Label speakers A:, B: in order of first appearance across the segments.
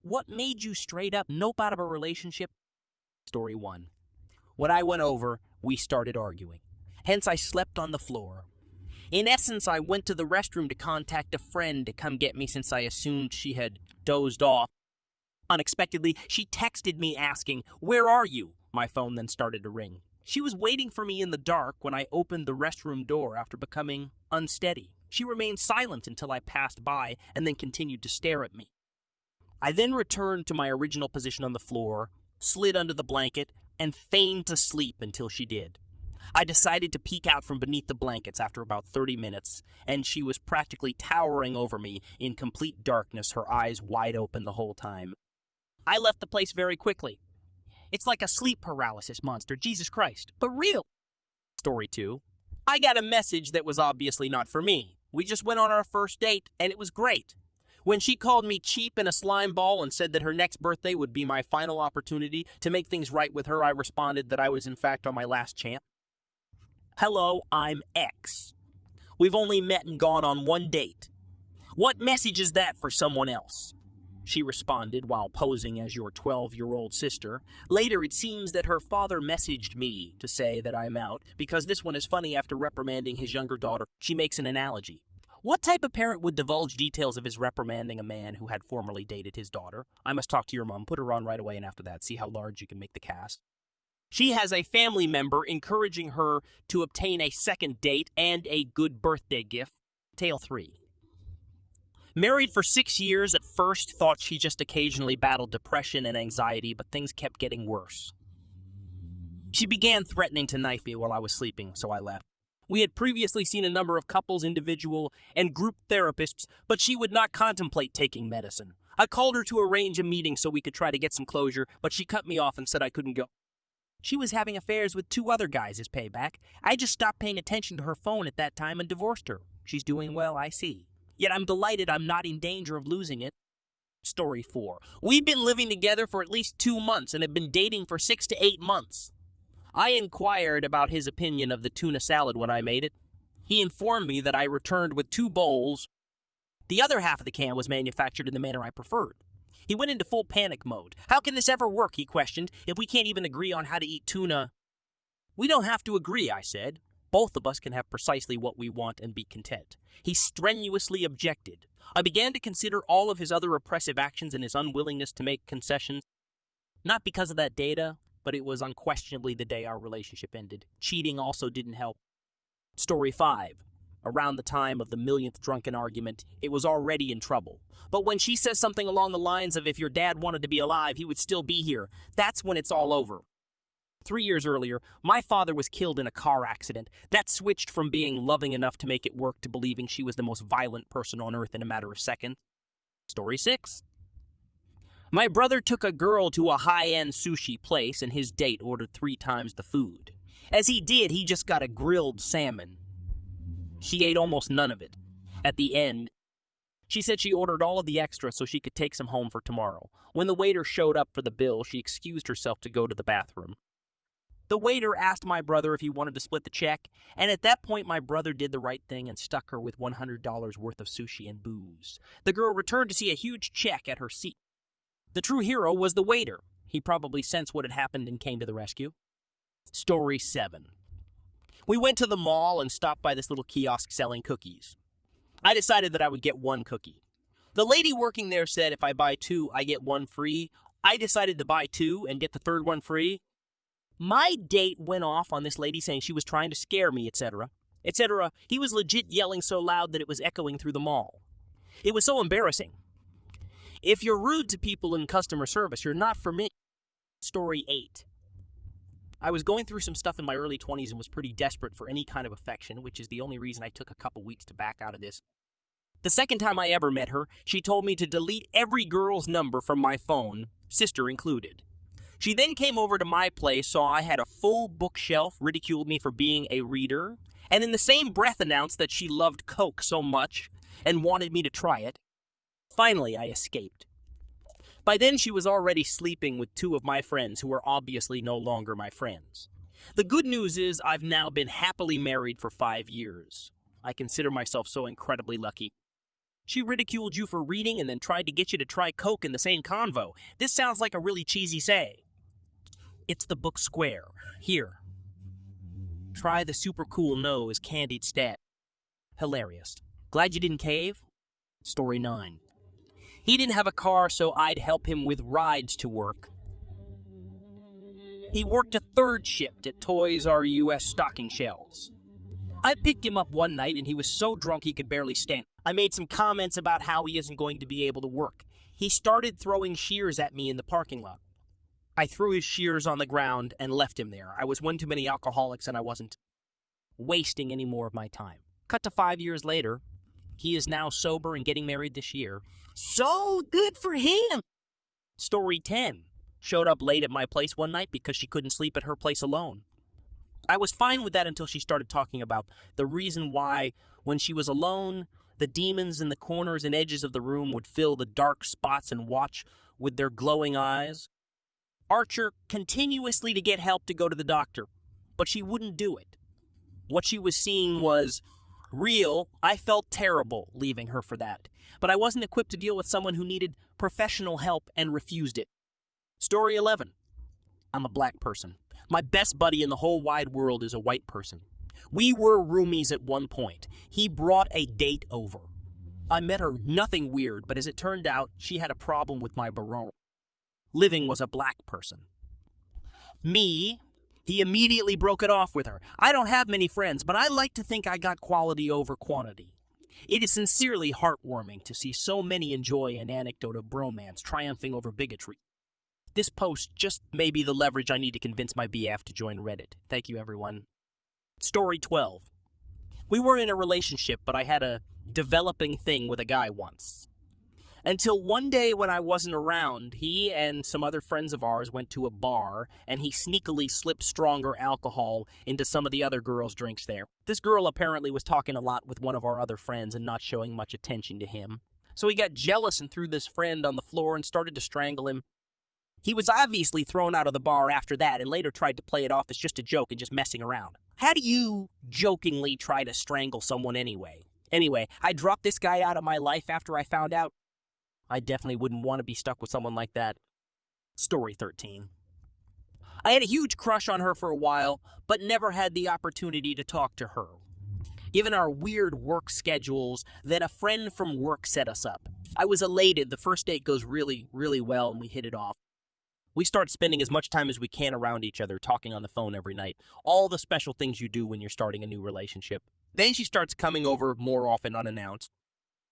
A: What made you straight up nope out of a relationship? Story 1. When I went over, we started arguing. Hence, I slept on the floor. In essence, I went to the restroom to contact a friend to come get me since I assumed she had dozed off. Unexpectedly, she texted me asking, "Where are you?" My phone then started to ring. She was waiting for me in the dark when I opened the restroom door after becoming unsteady. She remained silent until I passed by and then continued to stare at me. I then returned to my original position on the floor, slid under the blanket, and feigned to sleep until she did. I decided to peek out from beneath the blankets after about 30 minutes, and she was practically towering over me in complete darkness, her eyes wide open the whole time. I left the place very quickly. It's like a sleep paralysis monster, Jesus Christ, but real. Story 2. I got a message that was obviously not for me. We just went on our first date, and it was great. When she called me cheap and a slime ball and said that her next birthday would be my final opportunity to make things right with her, I responded that I was in fact on my last chance. Hello, I'm X. We've only met and gone on one date. What message is that for someone else? She responded while posing as your 12-year-old sister. Later, it seems that her father messaged me to say that I'm out because this one is funny after reprimanding his younger daughter. She makes an analogy. What type of parent would divulge details of his reprimanding a man who had formerly dated his daughter? I must talk to your mom. Put her on right away, and after that, see how large you can make the cast. She has a family member encouraging her to obtain a second date and a good birthday gift. Tale 3. Married for 6 years, at first thought she just occasionally battled depression and anxiety, but things kept getting worse. She began threatening to knife me while I was sleeping, so I left. We had previously seen a number of couples, individual, and group therapists, but she would not contemplate taking medicine. I called her to arrange a meeting so we could try to get some closure, but she cut me off and said I couldn't go. She was having affairs with 2 other guys as payback. I just stopped paying attention to her phone at that time and divorced her. She's doing well, I see. Yet I'm delighted I'm not in danger of losing it. Story 4. We've been living together for at least 2 months and have been dating for 6 to 8 months. I inquired about his opinion of the tuna salad when I made it. He informed me that I returned with 2 bowls. The other half of the can was manufactured in the manner I preferred. He went into full panic mode. How can this ever work, he questioned, if we can't even agree on how to eat tuna? We don't have to agree, I said. Both of us can have precisely what we want and be content. He strenuously objected. I began to consider all of his other oppressive actions and his unwillingness to make concessions. Not because of that data, but it was unquestionably the day our relationship ended. Cheating also didn't help. Story 5. Around the time of the millionth drunken argument, it was already in trouble. But when she says something along the lines of, if your dad wanted to be alive, he would still be here, that's when it's all over. 3 years earlier, my father was killed in a car accident. That switched from being loving enough to make it work to believing she was the most violent person on earth in a matter of seconds. Story 6. My brother took a girl to a high-end sushi place and his date ordered 3 times the food. As he did, he just got a grilled salmon. She ate almost none of it. At the end, she said she ordered all of the extra so she could take some home for tomorrow. When the waiter showed up for the bill, she excused herself to go to the bathroom. The waiter asked my brother if he wanted to split the check, and at that point my brother did the right thing and stuck her with $100 worth of sushi and booze. The girl returned to see a huge check at her seat. The true hero was the waiter. He probably sensed what had happened and came to the rescue. Story 7. We went to the mall and stopped by this little kiosk selling cookies. I decided that I would get 1 cookie. The lady working there said if I buy 2, I get 1 free. I decided to buy 2 and get the 3rd one free. My date went off on this lady saying she was trying to scare me, etc. etc. He was legit yelling so loud that it was echoing through the mall. It was so embarrassing. If you're rude to people in customer service, you're not for me. Story 8. I was going through some stuff in my early 20s and was pretty desperate for any kind of affection, which is the only reason I took a couple weeks to back out of this. The second time I ever met her, she told me to delete every girl's number from my phone, sister included. She then came over to my place, saw I had a full bookshelf, ridiculed me for being a reader, and in the same breath announced that she loved Coke so much and wanted me to try it. Finally, I escaped. By then, she was already sleeping with 2 of my friends who were obviously no longer my friends. The good news is I've now been happily married for 5 years. I consider myself so incredibly lucky. She ridiculed you for reading and then tried to get you to try Coke in the same convo. This sounds like a really cheesy say. It's the book square. Here. Try the super cool nose candied stat. Hilarious. Glad you didn't cave? Story 9. He didn't have a car, so I'd help him with rides to work. He worked a third shift at Toys R Us stocking shelves. I picked him up one night and he was so drunk he could barely stand. I made some comments about how he isn't going to be able to work. He started throwing shears at me in the parking lot. I threw his shears on the ground and left him there. I was one too many alcoholics and I wasn't wasting any more of my time. Cut to 5 years later. He is now sober and getting married this year. So good for him! Story 10. Showed up late at my place one night because she couldn't sleep at her place alone. I was fine with that until she started talking about the reason why, when she was alone, the demons in the corners and edges of the room would fill the dark spots and watch with their glowing eyes. Archer continuously to get help to go to the doctor, but she wouldn't do it. What she was seeing was real. I felt terrible leaving her for that, but I wasn't equipped to deal with someone who needed professional help and refused it. Story 11. I'm a black person. My best buddy in the whole wide world is a white person. We were roomies at one point. He brought a date over. I met her, nothing weird, but as it turned out, she had a problem with my barong. Living was a black person. Me, he immediately broke it off with her. I don't have many friends, but I like to think I got quality over quantity. It is sincerely heartwarming to see so many enjoy an anecdote of bromance triumphing over bigotry. This post just may be the leverage I need to convince my BF to join Reddit. Thank you, everyone. Story 12. We were in a relationship, but I had a developing thing with a guy once. Until one day when I wasn't around, he and some other friends of ours went to a bar, and he sneakily slipped stronger alcohol into some of the other girls' drinks there. This girl apparently was talking a lot with one of our other friends and not showing much attention to him. So he got jealous and threw this friend on the floor and started to strangle him. He was obviously thrown out of the bar after that and later tried to play it off as just a joke and just messing around. How do you jokingly try to strangle someone anyway? Anyway, I dropped this guy out of my life after I found out. I definitely wouldn't want to be stuck with someone like that. Story 13. I had a huge crush on her for a while, but never had the opportunity to talk to her. Given our weird work schedules, then a friend from work set us up. I was elated. The first date goes really, really well, and we hit it off. We start spending as much time as we can around each other, talking on the phone every night. All the special things you do when you're starting a new relationship. Then she starts coming over more often unannounced.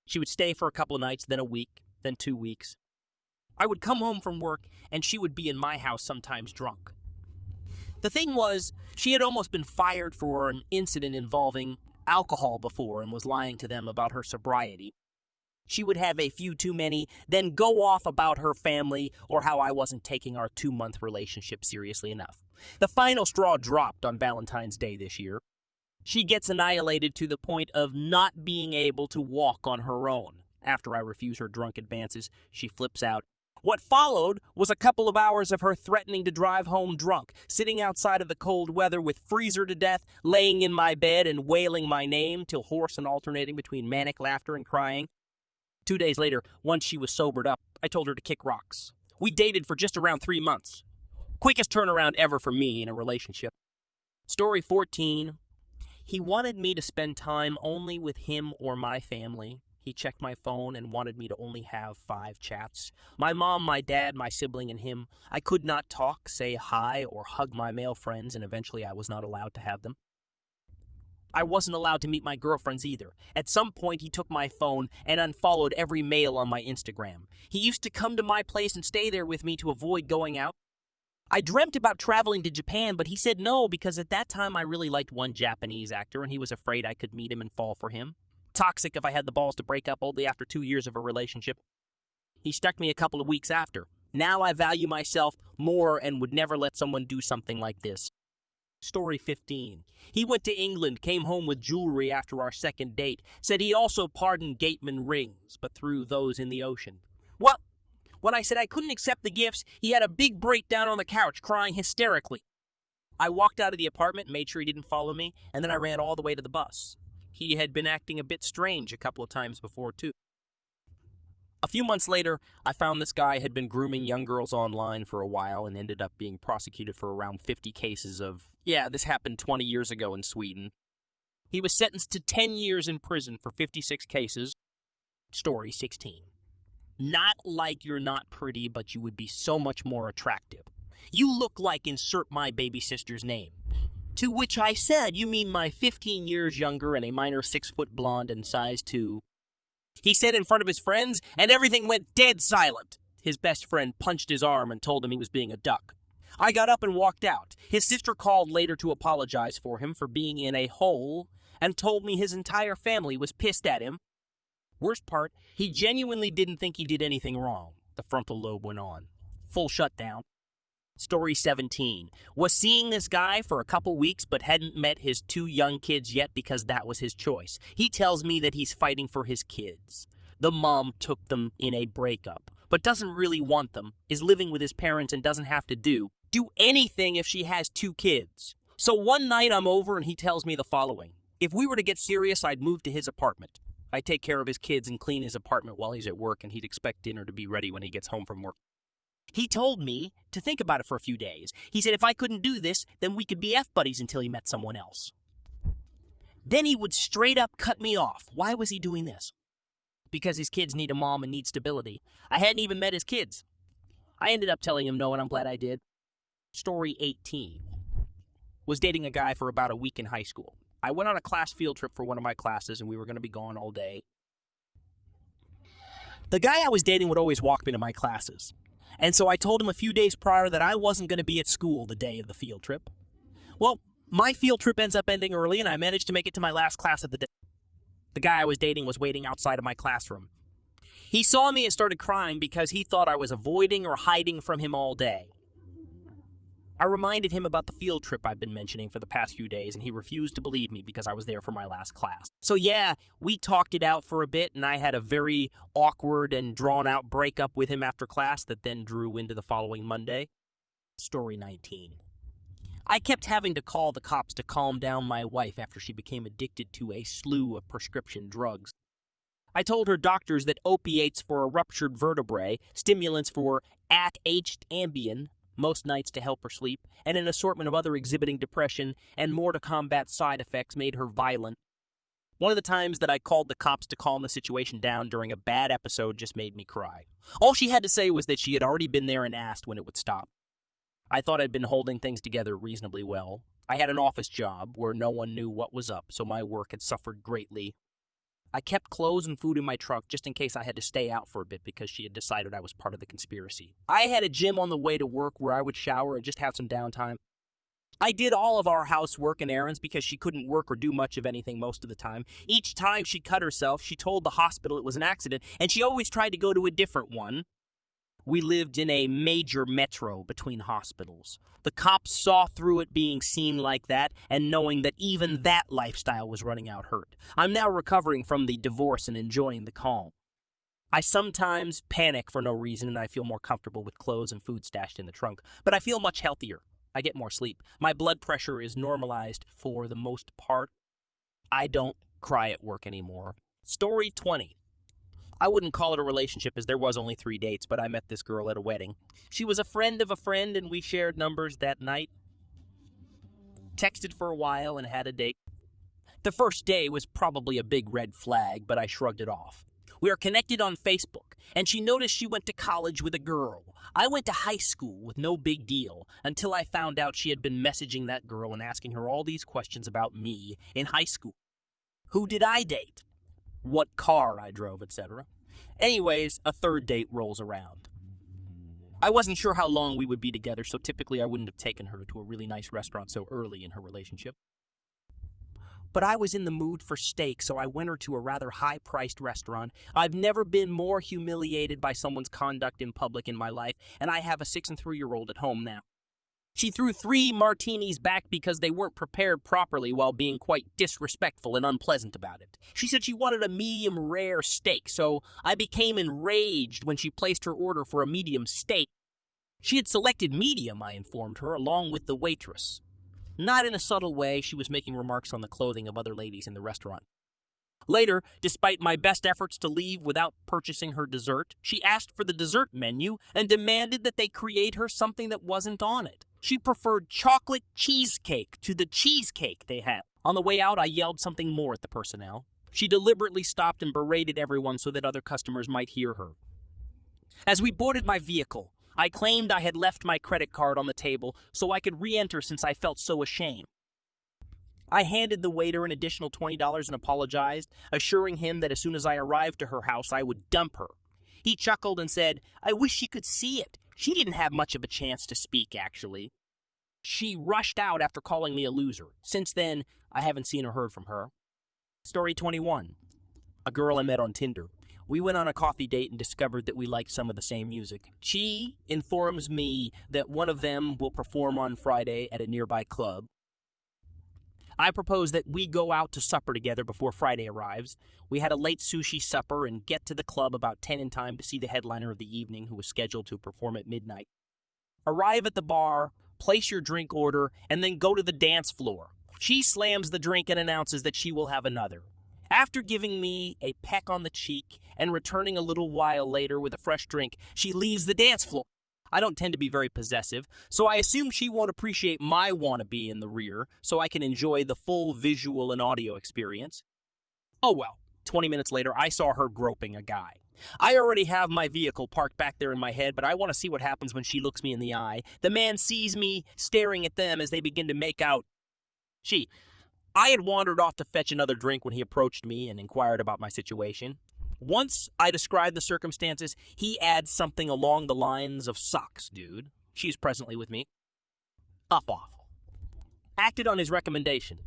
A: She would stay for a couple of nights, then a week, then 2 weeks. I would come home from work, and she would be in my house sometimes drunk. The thing was, she had almost been fired for an incident involving alcohol before and was lying to them about her sobriety. She would have a few too many, then go off about her family or how I wasn't taking our 2-month relationship seriously enough. The final straw dropped on Valentine's Day this year. She gets annihilated to the point of not being able to walk on her own. After I refuse her drunk advances, she flips out. What followed was a couple of hours of her threatening to drive home drunk, sitting outside of the cold weather with freezer to death, laying in my bed and wailing my name till hoarse and alternating between manic laughter and crying. 2 days later, once she was sobered up, I told her to kick rocks. We dated for just around 3 months. Quickest turnaround ever for me in a relationship. Story 14. He wanted me to spend time only with him or my family. He checked my phone and wanted me to only have 5 chats. My mom, my dad, my sibling, and him. I could not talk, say hi, or hug my male friends, and eventually I was not allowed to have them. I wasn't allowed to meet my girlfriends either. At some point, he took my phone and unfollowed every male on my Instagram. He used to come to my place and stay there with me to avoid going out. I dreamt about traveling to Japan, but he said no because at that time I really liked one Japanese actor and he was afraid I could meet him and fall for him. Toxic if I had the balls to break up only after 2 years of a relationship. He stuck me a couple of weeks after. Now I value myself more and would never let someone do something like this. Story 15. He went to England, came home with jewelry after our second date, said he also pardoned Gateman rings, but threw those in the ocean. Well, when I said I couldn't accept the gifts, he had a big breakdown on the couch, crying hysterically. I walked out of the apartment, made sure he didn't follow me, and then I ran all the way to the bus. He had been acting a bit strange a couple of times before, too. A few months later, I found this guy had been grooming young girls online for a while and ended up being prosecuted for around 50 cases of, yeah, this happened 20 years ago in Sweden. He was sentenced to 10 years in prison for 56 cases. Story 16. Not like you're not pretty, but you would be so much more attractive. You look like insert my baby sister's name. To which I said, you mean my 15 years younger and a minor 6-foot blonde and size 2. He said in front of his friends, and everything went dead silent. His best friend punched his arm and told him he was being a duck. I got up and walked out. His sister called later to apologize for him for being in a hole and told me his entire family was pissed at him. Worst part, he genuinely didn't think he did anything wrong. The frontal lobe went on. Full shutdown. Story 17. Was seeing this guy for a couple weeks but hadn't met his 2 young kids yet because that was his choice. He tells me that he's fighting for his kids. The mom took them in a breakup, but doesn't really want them, is living with his parents and doesn't have to do anything if she has 2 kids. So one night I'm over and he tells me the following. If we were to get serious, I'd move to his apartment. I'd take care of his kids and clean his apartment while he's at work, and he'd expect dinner to be ready when he gets home from work. He told me to think about it for a few days. He said if I couldn't do this, then we could be F-buddies until he met someone else. Then he would straight up cut me off. Why was he doing this? Because his kids need a mom and need stability. I hadn't even met his kids. I ended up telling him no, and I'm glad I did. Story 18. Was dating a guy for about a week in high school. I went on a class field trip for one of my classes, and we were going to be gone all day. The guy I was dating would always walk me to my classes. And so I told him a few days prior that I wasn't going to be at school the day of the field trip. Well, my field trip ends up ending early, and I managed to make it to my last class of the day. The guy I was dating was waiting outside of my classroom. He saw me and started crying because he thought I was avoiding or hiding from him all day. I reminded him about the field trip I've been mentioning for the past few days, and he refused to believe me because I was there for my last class. So yeah, we talked it out for a bit, and I had a very awkward and drawn-out breakup with him after class that then drew into the following Monday. Story 19. I kept having to call the cops to calm down my wife after she became addicted to a slew of prescription drugs. I told her doctors that opiates for a ruptured vertebrae, stimulants for aged Ambien, most nights to help her sleep, and an assortment of other exhibiting depression and more to combat side effects made her violent. One of the times that I called the cops to calm the situation down during a bad episode just made me cry. All she had to say was that she had already been there and asked when it would stop. I thought I'd been holding things together reasonably well. I had an office job where no one knew what was up, so my work had suffered greatly. I kept clothes and food in my truck just in case I had to stay out for a bit because she had decided I was part of the conspiracy. I had a gym on the way to work where I would shower and just have some downtime. I did all of our housework and errands because she couldn't work or do much of anything most of the time. Each time she cut herself, she told the hospital it was an accident, and she always tried to go to a different one. We lived in a major metro between hospitals. The cops saw through it being seen like that and knowing that even that lifestyle was running out hurt. I'm now recovering from the divorce and enjoying the calm. I sometimes panic for no reason and I feel more comfortable with clothes and food stashed in the trunk, but I feel much healthier. I get more sleep. My blood pressure is normalized for the most part. I don't cry at work anymore. Story 20. I wouldn't call it a relationship as there was only 3 dates, but I met this girl at a wedding. She was a friend of a friend and we shared numbers that night. Texted for a while and had a date. The first day was probably a big red flag, but I shrugged it off. We are connected on Facebook, and she noticed she went to college with a girl. I went to high school with no big deal until I found out she had been messaging that girl and asking her all these questions about me in high school. Who did I date? What car I drove, etc. Anyways, a third date rolls around. I wasn't sure how long we would be together, so typically I wouldn't have taken her to a really nice restaurant so early in her relationship. But I was in the mood for steak, so I went her to a rather high-priced restaurant. I've never been more humiliated by someone's conduct in public in my life, and I have a 6- and 3-year-old at home now. She threw 3 martinis back because they weren't prepared properly while being quite disrespectful and unpleasant about it. She said she wanted a medium rare steak, so I became enraged when she placed her order for a medium steak. She had selected medium, I informed her, along with the waitress. Not in a subtle way, she was making remarks on the clothing of other ladies in the restaurant. Later, despite my best efforts to leave without purchasing her dessert, she asked for the dessert menu and demanded that they create her something that wasn't on it. She preferred chocolate cheesecake to the cheesecake they had. On the way out, I yelled something more at the personnel. She deliberately stopped and berated everyone so that other customers might hear her. As we boarded my vehicle, I claimed I had left my credit card on the table so I could re-enter since I felt so ashamed. I handed the waiter an additional $20 and apologized, assuring him that as soon as I arrived to her house, I would dump her. He chuckled and said, "I wish you could see it. She didn't have much of a chance to speak, actually." She rushed out after calling me a loser. Since then, I haven't seen or heard from her. Story 21. A girl I met on Tinder. We went on a coffee date and discovered that we liked some of the same music. She informs me that one of them will perform on Friday at a nearby club. I propose that we go out to supper together before Friday arrives. We had a late sushi supper and get to the club about 10 in time to see the headliner of the evening, who was scheduled to perform at midnight. Arrive at the bar, place your drink order, and then go to the dance floor. She slams the drink and announces that she will have another. After giving me a peck on the cheek and returning a little while later with a fresh drink, she leaves the dance floor. I don't tend to be very possessive, so I assume she won't appreciate my wannabe in the rear so I can enjoy the full visual and audio experience. Oh well, 20 minutes later, I saw her groping a guy. I already have my vehicle parked back there in my head, but I want to see what happens when she looks me in the eye. The man sees me staring at them as they begin to make out. I had wandered off to fetch another drink when he approached me and inquired about my situation. Once I described the circumstances, he adds something along the lines of, "Sucks, dude." She's presently with me. Off. Acted on his recommendation.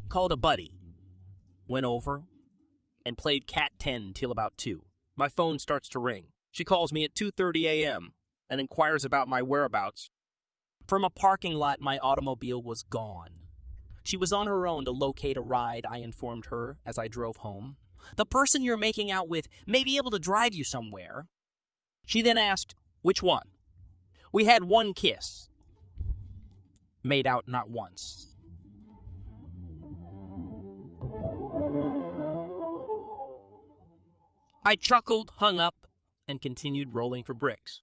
A: Called a buddy. Went over and played Cat 10 till about 2. My phone starts to ring. She calls me at 2:30 a.m. and inquires about my whereabouts. From a parking lot, my automobile was gone. She was on her own to locate a ride, I informed her as I drove home. "The person you're making out with may be able to drive you somewhere." She then asked, "Which one?" We had one kiss. Made out not once. I chuckled, hung up, and continued rolling for bricks.